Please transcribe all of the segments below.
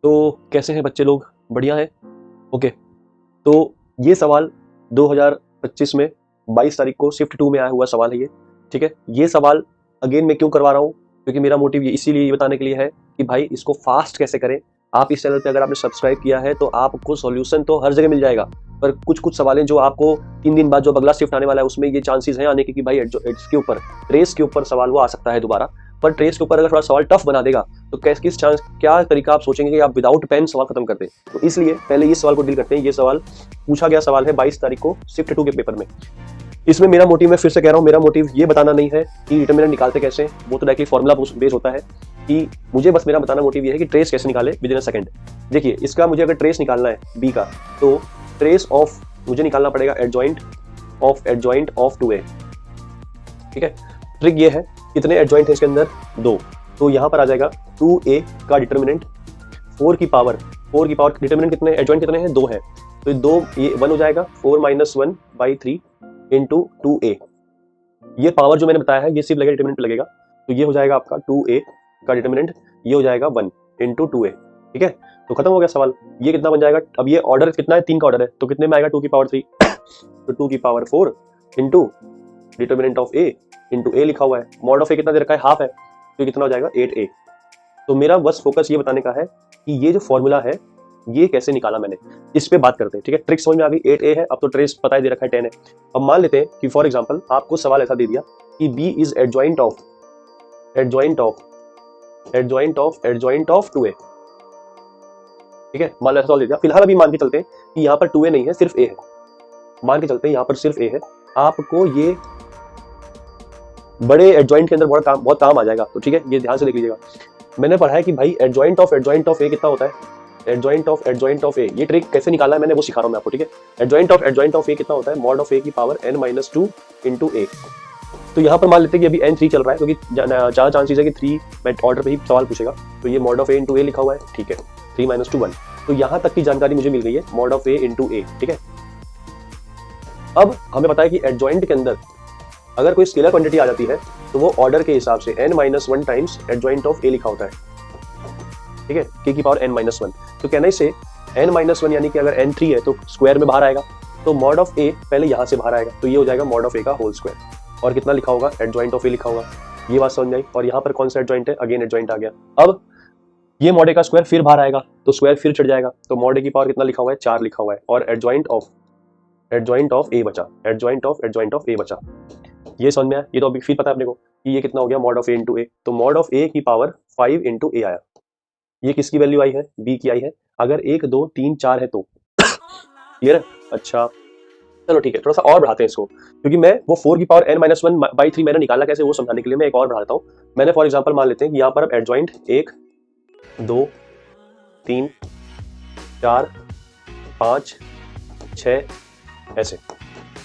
तो कैसे हैं बच्चे लोग? बढ़िया है। ओके, तो ये सवाल 2025 में 22 तारीख को शिफ्ट 2 में आया हुआ सवाल है ये। ठीक है, ये सवाल अगेन मैं क्यों करवा रहा हूँ, क्योंकि मेरा मोटिव इसीलिए ये बताने के लिए है कि भाई इसको फास्ट कैसे करें। आप इस चैनल पे अगर आपने सब्सक्राइब किया है तो आपको सॉल्यूशन तो हर जगह मिल जाएगा, पर कुछ कुछ सवाल जो आपको 3 दिन बाद जो अगला शिफ्ट आने वाला है उसमें ये चांसेस हैं आने के कि भाई इसके ऊपर ट्रेस के ऊपर सवाल वो आ सकता है दोबारा। पर ट्रेस के ऊपर अगर थोड़ा सवाल टफ बना देगा तो किस चांस क्या तरीका आप सोचेंगे कि आप विदाउट पेन सवाल खत्म कर दें। तो इसलिए पहले इस सवाल को डील करते हैं। ये सवाल पूछा गया सवाल है 22 तारीख को शिफ्ट 2 के पेपर में। इसमें मेरा मोटिव, मैं फिर से कह रहा हूं, मेरा मोटिव ये बताना नहीं है कि डिटरमिनेंट निकालते कैसे, वो तो डायरेक्टली फॉर्मूला बेस होता है कि मुझे बस मेरा बताना मोटिव ये है कि ट्रेस कैसे निकाले विद इन अ सेकंड। देखिए, इसका मुझे अगर ट्रेस निकालना है बी का, तो ट्रेस ऑफ मुझे निकालना पड़ेगा एडजॉइंट ऑफ 2a। ठीक है, ट्रिक ये है, कितने एडजॉइंट है इसके अंदर? 2। तो यहां पर आ जाएगा 2a का डिटरमिनेंट 4 की पावर डिटरमिनेंट कितने, एडजॉइंट कितने हैं? 2 है, तो 2 ये 1 हो जाएगा, 4 - 1/3 इंटू 2a। ये पावर जो मैंने बताया है ये सिर्फ लगेगा डिटरमिनेंट पे लगेगा, तो ये हो जाएगा आपका 2a का डिटरमिनेंट, ये हो जाएगा 1 इंटू 2a। ठीक है, तो खत्म हो गया सवाल। ये कितना बन जाएगा? अब ये ऑर्डर कितना है? 3 का ऑर्डर है, तो कितने में आएगा? 2 की पावर 3 तो 2 की power 4 into determinant of a into a लिखा हुआ है। मॉड ऑफ a कितना दे रखा है? हाफ है, तो कितना हो जाएगा? 8a। तो मेरा बस फोकस ये बताने का है कि ये जो फॉर्मूला है ये कैसे निकाला मैंने, इस पे बात करते हैं। ठीक है, ट्रिक समझ में आ गई। 8a है, अब तो ट्रेस पता है दे रखा है 10 है। अब मान लेते हैं कि फॉर एग्जांपल आपको सवाल ऐसा दे दिया कि b is adjoint of 2a। ठीक है, मान लो ऐसा सवाल दे दिया। फिलहाल अभी मान के चलते हैं कि यहाँ पर 2a नहीं है, सिर्फ a है। मान के चलते हैं यहाँ पर सिर्फ a है। आपको ये बड़े एडजॉइंट के अंदर बहुत काम आ जाएगा, तो ठीक है, ये ध्यान से देख लीजिएगा। मैंने पढ़ा है कि भाई एडजॉइंट ऑफ a कितना होता है? एडजॉइंट ऑफ a, ये ट्रिक कैसे निकालना है मैंने वो सिखा रहा हूं मैं आपको। ठीक है, एडजॉइंट ऑफ a कितना होता है? मॉड ऑफ a की पावर n-2 इंटू a। तो यहाँ पर मान लेते हैं कि अभी n 3 चल रहा है, क्योंकि ज्यादा चांसेस है कि 3 मैं ऑर्डर पे ही सवाल पूछेगा, तो ये mod of a into a लिखा हुआ है। ठीक है, 3 - 2 1। तो यहाँ तक की जानकारी मुझे मिल गई है, mod of a into a। ठीक है, अब हमें पता है कि एडजॉइंट के अंदर अगर कोई स्केलर क्वांटिटी आ जाती है तो वो ऑर्डर के हिसाब से n-1 times adjoint of a लिखा होता है। ठीक है, k की पावर n-1। तो कहने से n-1 यानी कि अगर n 3 है तो स्क्वायर में बाहर आएगा, तो मॉड ऑफ a पहले यहां से बाहर आएगा, तो ये हो जाएगा मॉड ऑफ a का होल स्क्वायर। और कितना लिखा होगा? एडजॉइंट ऑफ a लिखा होगा। ये बात समझ आई। और यहाँ पर कौन सा एडजॉइंट है? अगेन एडजॉइंट आ गया। अब ये मॉड a का स्क्वायर फिर बाहर आएगा, तो स्क्वायर फिर चढ़ जाएगा, तो मॉड a की पावर कितना लिखा हुआ है? 4 लिखा हुआ है। और एडजॉइंट ऑफ a बचा, एडजॉइंट ऑफ a बचा। ये समझ में आया? ये तो अभी फिर पता है अपने को कि ये कितना हो गया? Mod of a into a। तो मॉड ऑफ a की पावर 5 इंटू a आया। ये किसकी वैल्यू आई है? b की आई है। अगर 1 2 3 4 है तो क्लियर है? अच्छा चलो ठीक है, थोड़ा सा और बढ़ाते हैं इसको, क्योंकि मैं वो 4 की पावर n-1/3 मैंने निकाला कैसे वो समझाने के लिए मैं एक और बढ़ाता हूँ। मैंने फॉर एग्जांपल मान लेते हैं कि यहाँ पर अब एडजॉइंट 1 2 3 4 5 6 ऐसे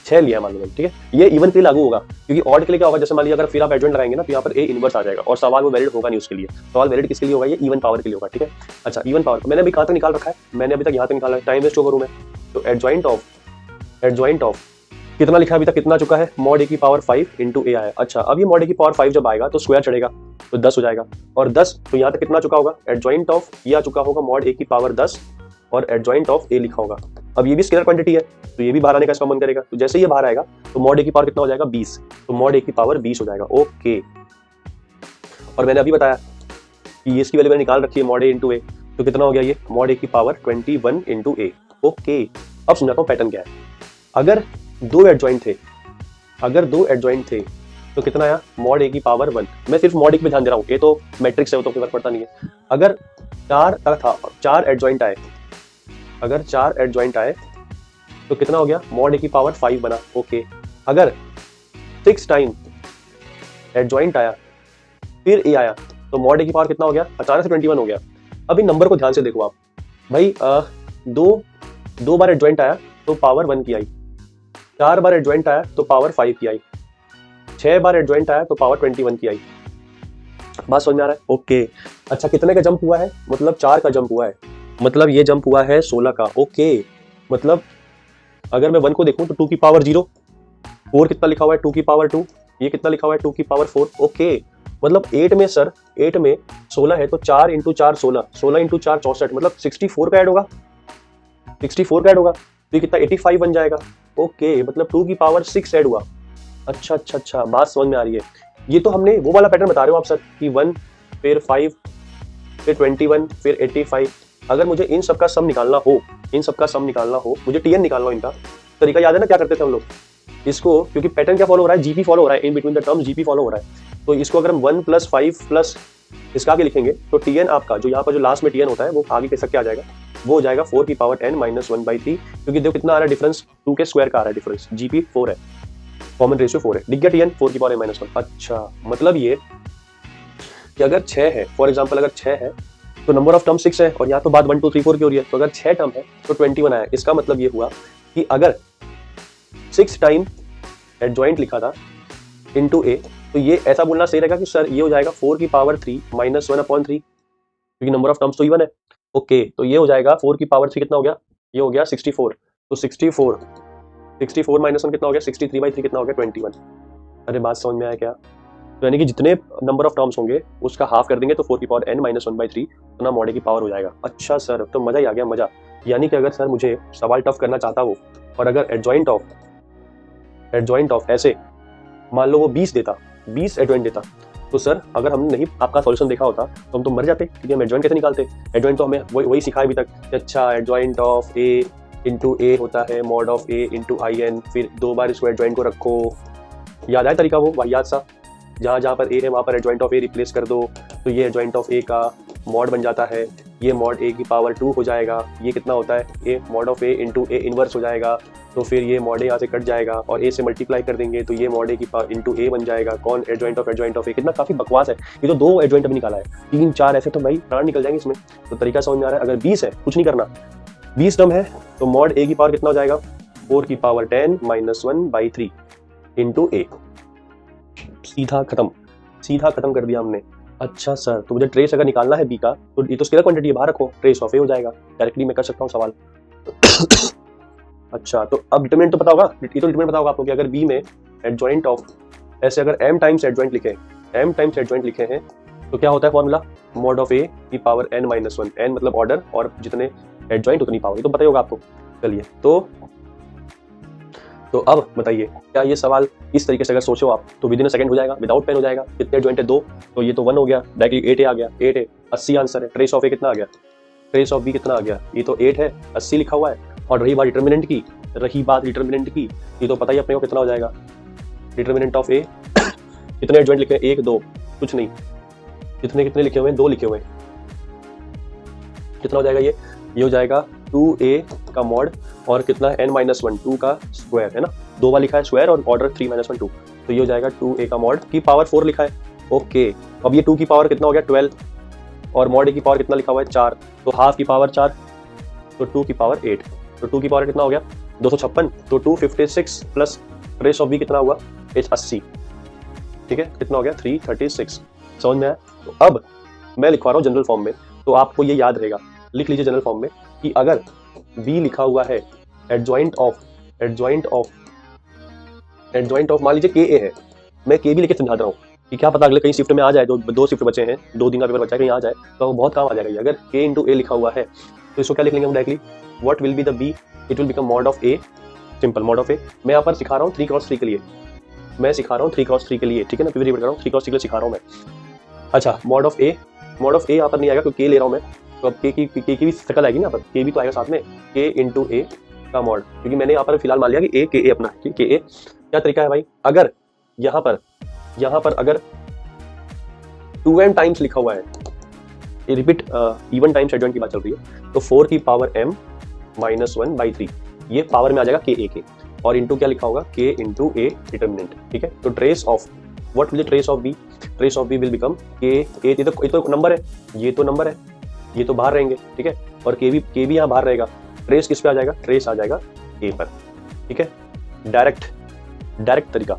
6 लिया मान लो। ठीक है, ये इवन के लिए लागू होगा, क्योंकि ऑड के लिए क्या होगा? जैसे मान लीजिए अगर फिर आप एडजॉइंट लगाएंगे ना, तो यहाँ पर a इनवर्स आ जाएगा और सवाल वो वैलिड होगा नहीं उसके लिए। सवाल वैलिड किसके लिए होगा? ये इवन पावर के लिए होगा। ठीक है, अच्छा इवन पावर मैंने अभी कहाँ तक निकाल रखा है? मैंने अभी तक यहाँ तक निकाला है, टाइम वेस्ट करूँ मैं। तो एडजॉइंट ऑफ कितना लिखा है अभी तक? कितना चुका है? मॉड a की पावर 5 इंटू a आया। अच्छा, अब ये मॉड a की पावर 5 जब आएगा तो स्क्वायर चढ़ेगा, तो 10 हो जाएगा। और 10 तो यहाँ तक कितना चुका होगा? एडजॉइंट ऑफ ये आ चुका होगा मॉड a की पावर 10 और एडजॉइंट ऑफ a लिखा होगा। अब ये भी स्केलर क्वांटिटी है, तो ये भी बाहर आने का इसका मन करेगा, तो जैसे ये बाहर आएगा तो मॉड a की पावर कितना हो जाएगा? 20। तो मॉड a की पावर 20 हो जाएगा। ओके, और मैंने अभी बताया कि इसकी वैल्यू मैंने निकाल रखी है मॉड a इंटू a, तो कितना हो गया? ये मॉड a की पावर 21 इंटू a। ओके, अब समझाता हूँ पैटर्न क्या है। अगर दो एडजॉइंट थे तो कितना आया? मॉड a की पावर 1। मैं सिर्फ मॉड a पे ध्यान दे रहा हूँ, ये तो मैट्रिक्स है, वो तो फर्क पड़ता नहीं है। अगर 4 एडजॉइंट आए, अगर 4 एडजॉइंट आए तो कितना हो गया? मॉड a की पावर 5 बना। ओके, अगर 6 टाइम एडजॉइंट आया फिर a आया तो मॉड a की पावर कितना हो गया? अचानक से 21 हो गया। अब इन नंबर को ध्यान से देखो आप भाई, दो बार एडजॉइंट आया तो पावर 1 की आई, 4 बार एडजॉइंट आया तो पावर 5 की आई, 6 बार एडजॉइंट आया तो पावर 21 की आई। बात समझ में आ रहा है? ओके, अच्छा कितने का जंप हुआ है? मतलब 4 का जंप हुआ है, मतलब ये जंप हुआ है 16 का। ओके, मतलब अगर मैं 1 को देखूं तो 2 की पावर 0, 4 कितना लिखा हुआ है? 2 की पावर 2, ये कितना लिखा हुआ है? 2 की पावर 4। ओके, मतलब 8 में सर, 8 में 16 है तो 4 इंटू 4 16, 16 इंटू 4 64, मतलब 64 का ऐड होगा, 64 का ऐड होगा, तो ये कितना 85 बन जाएगा। ओके, मतलब 2 की पावर 6 ऐड हुआ। अच्छा अच्छा अच्छा, बात समझ में आ रही है। ये तो हमने वो वाला पैटर्न बता रहे हो आप सर कि 1 फिर 5 फिर 21 फिर 85। अगर मुझे इन सब का सम निकालना हो, इन सब का सम निकालना हो, मुझे टीएन निकालना हो, इनका तरीका याद है ना क्या करते थे हम लोग इसको, क्योंकि पैटर्न क्या फॉलो हो रहा है, जीपी फॉलो हो रहा है, in between the terms GP follow हो रहा है। तो इसको अगर हम 1 प्लस 5 प्लस इसका आगे लिखेंगे तो टीएन आपका जो यहाँ पर जो लास्ट में टीएन होता है वो आगे कैसे क्या आ जाएगा, वो हो जाएगा 4 की पावर n माइनस 1/3, क्योंकि देखो कितना आ रहा है डिफरेंस, 2 के स्क्वायर का आ रहा है डिफरेंस, जीपी 4 है, कॉमन रेशियो 4 है, दिख गया टीएन 4 की पावर n माइनस 1। अच्छा, मतलब ये कि अगर 6 है, फॉर एग्जाम्पल अगर 6 है तो नंबर ऑफ टर्म 6 है, और यहाँ तो बात 1 2 3 4 की हो रही है, तो अगर 6 टर्म है तो 21 आया। इसका मतलब ये हुआ कि अगर 6 टाइम एडजॉइंट लिखा था इनटू ए, तो ये ऐसा बोलना सही रहेगा कि सर ये हो जाएगा 4 की पावर 3 माइनस 1/3, क्योंकि नंबर ऑफ टर्म्स तो इवन है। ओके, तो ये हो जाएगा 4 की पावर 3 कितना हो गया, ये हो गया 64, तो 64 माइनस 1 कितना हो गया, 63/3 कितना हो गया 21। अरे बात समझ में आया क्या? तो यानी कि जितने नंबर ऑफ टर्म्स होंगे उसका हाफ कर देंगे तो 4 की पावर n माइनस 1/3 उतना मॉड की पावर हो जाएगा। अच्छा सर, तो मजा ही आ गया, मजा। यानी कि अगर सर मुझे सवाल टफ करना चाहता हो और अगर एडजॉइंट ऑफ ऐसे मान लो वो 20 देता, 20 एडजॉइंट देता, तो सर अगर हमने नहीं आपका सॉल्यूशन देखा होता तो हम तो मर जाते, क्योंकि हम एडजॉइंट कैसे निकालते। एडजॉइंट तो हमें वही सिखाया अभी तक कि अच्छा adjoint of A into A होता है mod of A into I N, फिर 2 बार इसको एडजॉइंट को रखो। याद आया तरीका वो वाहियात सा, जहाँ जहाँ पर ए है वहाँ पर एडजॉइंट ऑफ ए रिप्लेस कर दो, तो ये एडजॉइंट ऑफ ए का मॉड बन जाता है, ये मॉड ए की पावर 2 हो जाएगा, ये कितना होता है A mod of A into A inverse हो जाएगा, तो फिर ये मॉड ए यहाँ से कट जाएगा और ए से मल्टीप्लाई कर देंगे तो ये मॉड ए की पावर इंटू ए बन जाएगा। कौन एडजॉइंट ऑफ ए, कितना काफी बकवास है। ये तो 2 एडजॉइंट अभी निकाला है, 3 4 ऐसे तो भाई प्राण निकल जाएंगे इसमें। तो तरीका समझ में आ रहा है। अगर 20 है कुछ नहीं करना, 20 टर्म है तो मॉड ए की पावर कितना हो जाएगा, 4 की पावर 10 माइनस 1/3 इंटू ए, सीधा खत्म कर दिया हमने। अच्छा सर, तो मुझे ट्रेस अगर निकालना है बी का तो ये तो स्केलर क्वांटिटी है, बाहर रखो, ट्रेस ऑफ ए हो जाएगा, डायरेक्टली मैं कर सकता हूँ सवाल। अच्छा, तो अब डिटरमिनेंट तो पता होगा, ये तो डिटरमिनेंट पता होगा आपको कि अगर बी में एडजॉइंट ऑफ ऐसे अगर m टाइम्स एडजॉइंट लिखे हैं तो क्या होता है फॉर्मूला, मॉड ऑफ ए की पावर n माइनस 1, n मतलब ऑर्डर और जितने एडजॉइंट उतनी पावर, ये तो पता ही होगा आपको। चलिए, तो अब बताइए क्या ये सवाल इस तरीके से अगर सोचो आप तो विद इन अ सेकंड हो जाएगा, विदाउट पेन हो जाएगा। कितने एडजॉइंट है 2, तो ये तो 1 हो गया, डायरेक्टली 8 आ गया, 8 है 80 आंसर है। ट्रेस ऑफ ए कितना आ गया, ट्रेस ऑफ बी कितना आ गया, ये तो 8 है 80 लिखा हुआ है। और रही बात डिटरमिनेंट की, ये तो पता ही अपने को कितना हो जाएगा। डिटरमिनेंट ऑफ ए कितने एडजॉइंट लिखे हैं, 1 2 कुछ नहीं, कितने लिखे हुए हैं, 2 लिखे हुए हैं, कितना हो जाएगा ये हो जाएगा 2a का मॉड और कितना n माइनस 1 2 का स्क्वायर है ना, 2 बार लिखा है स्क्वायर और ऑर्डर 3 माइनस 1 2, तो ये हो जाएगा 2a का मॉड की पावर 4 लिखा है। ओके, अब ये 2 की पावर कितना हो गया 12 और मॉड a की पावर कितना लिखा हुआ है 4, तो हाफ की पावर 4 तो 2 की पावर 8, तो 2 की पावर कितना हो गया 256, तो 256 प्लस ट्रेस ऑफ b कितना हुआ 80, ठीक है, कितना हो गया 336। समझ में आया? तो अब मैं लिखवा रहा हूँ जनरल फॉर्म में, तो आपको ये याद रहेगा, लिख लीजिए जनरल फॉर्म में कि अगर b लिखा हुआ है एडजॉइंट ऑफ मान लीजिए ka है, मैं k भी लेके समझा रहा हूँ कि क्या पता अगले कहीं शिफ्ट में आ जाए, 2 शिफ्ट बचे हैं, 2 दिन का पेपर बचा है, कहीं आ जाए तो बहुत काम आ जाएगा ये। अगर k इंटू ए लिखा हुआ है तो इसको क्या लिख लेंगे हम directly, what will be the b, it will become mod of a, simple mod of a। मैं यहाँ पर सिखा रहा हूँ 3x3 के लिए, ठीक है ना, रिपीट कर रहा हूँ 3x3 के लिए सिखा रहा हूँ मैं। अच्छा, मॉड ऑफ a यहाँ पर नहीं आएगा क्योंकि k ले रहा हूँ मैं, तो अब k की भी शक्ल आएगी ना, पर k भी तो आएगा साथ में, k इंटू a का मॉड, क्योंकि मैंने यहाँ पर फिलहाल मान लिया कि a ka अपना है, ka। क्या तरीका है भाई, अगर यहाँ पर अगर 2m टाइम्स लिखा हुआ है, ये रिपीट इवन टाइम्स एडजॉइंट की बात चल रही है, तो 4 की पावर m माइनस 1/3 ये पावर में आ जाएगा ka के, और इंटू क्या लिखा होगा k इंटू a डिटरमिनेंट, ठीक है। तो trace of what will trace of b, trace of b will become k, ये तो नंबर है, ये तो नंबर है, ये तो बाहर रहेंगे, ठीक है, और के भी यहाँ बाहर रहेगा। ट्रेस किस पे आ जाएगा, ट्रेस आ जाएगा ए पर, ठीक है, डायरेक्ट तरीका,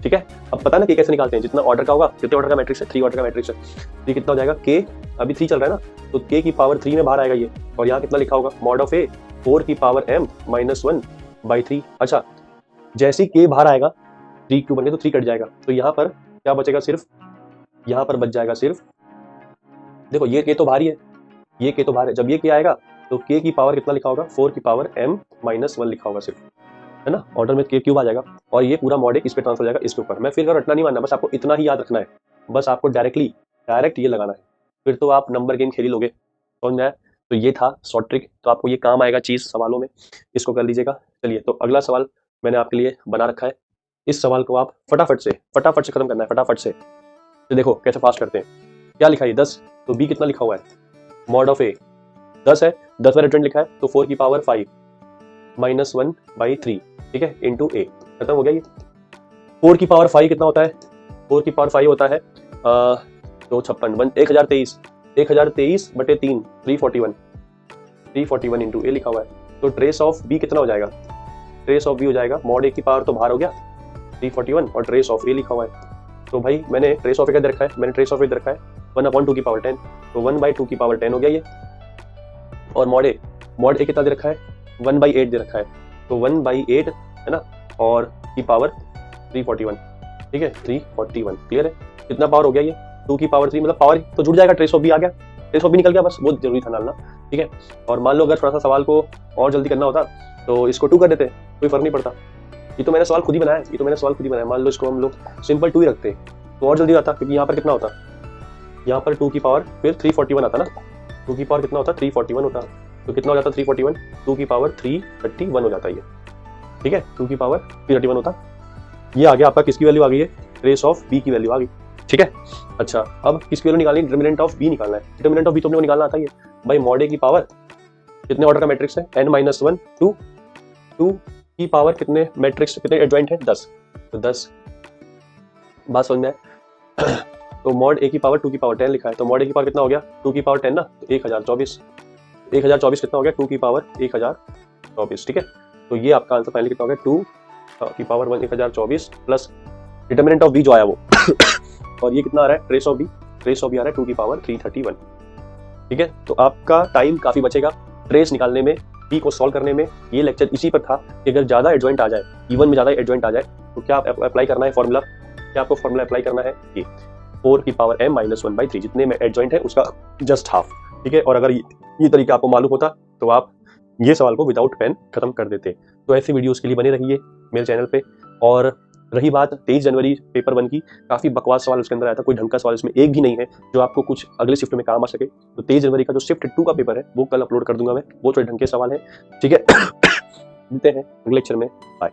ठीक है। अब पता ना के कैसे निकालते हैं, जितना ऑर्डर का होगा, कितने ऑर्डर का मैट्रिक्स है, 3 ऑर्डर का मैट्रिक्स है, तो कितना हो जाएगा के, अभी 3 चल रहा है ना, तो के की पावर 3 में बाहर आएगा ये, और यहाँ कितना लिखा होगा मॉड ऑफ ए 4 की पावर m माइनस 1/3। अच्छा, जैसे ही के बाहर आएगा 3 क्यूब बने तो 3 कट जाएगा, तो यहाँ पर क्या बचेगा, सिर्फ यहाँ पर बच जाएगा सिर्फ, देखो ये k तो बाहर ही है, ये k तो बाहर है, जब ये k आएगा तो k की पावर कितना लिखा होगा, 4 की पावर m माइनस 1 लिखा होगा सिर्फ, है ना, ऑर्डर में k क्यूब आ जाएगा और ये पूरा मॉड एक इस पे ट्रांसफर हो जाएगा इसके ऊपर। मैं फिर रटना नहीं मानना, बस आपको इतना ही याद रखना है, बस आपको डायरेक्ट ये लगाना है, फिर तो आप नंबर गेम खेल ही लोगे, समझ में आया। तो ये था शॉर्ट ट्रिक, तो आपको ये काम आएगा चीज़ सवालों में, इसको कर लीजिएगा। चलिए तो अगला सवाल मैंने आपके लिए बना रखा है, इस सवाल को आप फटाफट से खत्म करना है, फटाफट से। तो देखो कैसे फास्ट करते हैं, क्या लिखा है 10, तो b कितना लिखा हुआ है, मॉड ऑफ a 10 है, 10 में रिटर्न लिखा है तो 4 की पावर 5 माइनस 1/3, ठीक है, इंटू a, खत्म हो गया ये। 4 की पावर 5 कितना होता है, 4 की पावर 5 होता है 1023 बटे 3 341 इंटू ए लिखा हुआ है। तो ट्रेस ऑफ बी कितना हो जाएगा, ट्रेस ऑफ बी हो जाएगा, मॉड ए की पावर तो बाहर हो गया 341 और ट्रेस ऑफ ए लिखा हुआ है। तो भाई मैंने ट्रेस ऑफ ए क्या रखा है, मैंने ट्रेस ऑफ ए रखा है 1/2 की पावर 10, तो 1/2 की पावर 10 हो गया ये। और मॉड ए कितना दे रखा है, 1/8 दे रखा है, तो 1/8 है ना, और की पावर 341, ठीक है 341, क्लियर है। कितना पावर हो गया ये, 2 की पावर 3, मतलब पावर तो जुड़ जाएगा, ट्रेस ऑफ बी आ गया, ट्रेस ऑफ बी निकल गया, बस बहुत जरूरी था डालना, ठीक है। और मान लो अगर थोड़ा सा सवाल को और जल्दी करना होता तो इसको 2 कर देते, कोई फर्क नहीं पड़ता। ये तो मैंने सवाल खुद ही बनाया, मान लो इसको हम लोग सिंपल 2 ही रखते तो और जल्दी आता, क्योंकि यहाँ पर कितना होता, यहाँ पर 2 की पावर फिर 341 आता ना, 2 की पावर कितना होता 341 होता, तो कितना हो जाता 341, 2 की पावर 331 हो जाता है ये, ठीक है, 2 की पावर 331 होता। ये आ गया आपका, किसकी वैल्यू आ गई है, ट्रेस ऑफ बी की वैल्यू आ गई, ठीक है। अच्छा अब किसकी वैल्यू निकालनी, डिटरमिनेंट ऑफ बी निकालना है, डिटरमिनेंट ऑफ बी तो अपने को निकालना आता ही है भाई। मॉड ए की पावर कितने ऑर्डर का मैट्रिक्स है, n-1 2 की पावर कितने मैट्रिक्स कितने एडजॉइंट है 10, तो 10, बात समझ में आए। तो मॉड ए की पावर 2 की पावर 10 लिखा है, तो मॉड ए की पावर कितना हो गया 2 की पावर 10 ना, तो 1024 कितना हो गया 2 की पावर 1024, ठीक है। तो ये आपका आंसर फाइनली कितना हो गया 2 की power 1 1024 plus determinant of B जो आया वो और ये कितना आ रहा है, ट्रेस ऑफ बी आ रहा है 2 की पावर 331, ठीक है। तो आपका टाइम काफी बचेगा ट्रेस निकालने में, बी को सॉल्व करने में। ये लेक्चर इसी पर था कि अगर ज्यादा एडजॉइंट आ जाए, इवन में ज्यादा एडजॉइंट आ जाए, तो क्या अप्लाई करना है फॉर्मूला, क्या आपको फॉर्मूला अप्लाई करना है कि 4 की पावर m माइनस 1/3 जितने में एडजॉइंट है उसका जस्ट हाफ, ठीक है। और अगर ये तरीका आपको मालूम होता तो आप ये सवाल को विदाउट पेन खत्म कर देते। तो ऐसे वीडियोस के लिए बने रहिए मेरे चैनल पे। और रही बात 23 जनवरी पेपर 1 की, काफी बकवास सवाल उसके अंदर आया था, कोई ढंग का सवाल इसमें एक भी नहीं है जो आपको कुछ अगले शिफ्ट में काम आ सके। तो 23 जनवरी का जो शिफ्ट 2 का पेपर है वो कल अपलोड कर दूंगा मैं, वो थोड़े ढंग के सवाल है, ठीक है। मिलते हैं अगले लेक्चर में, बाय।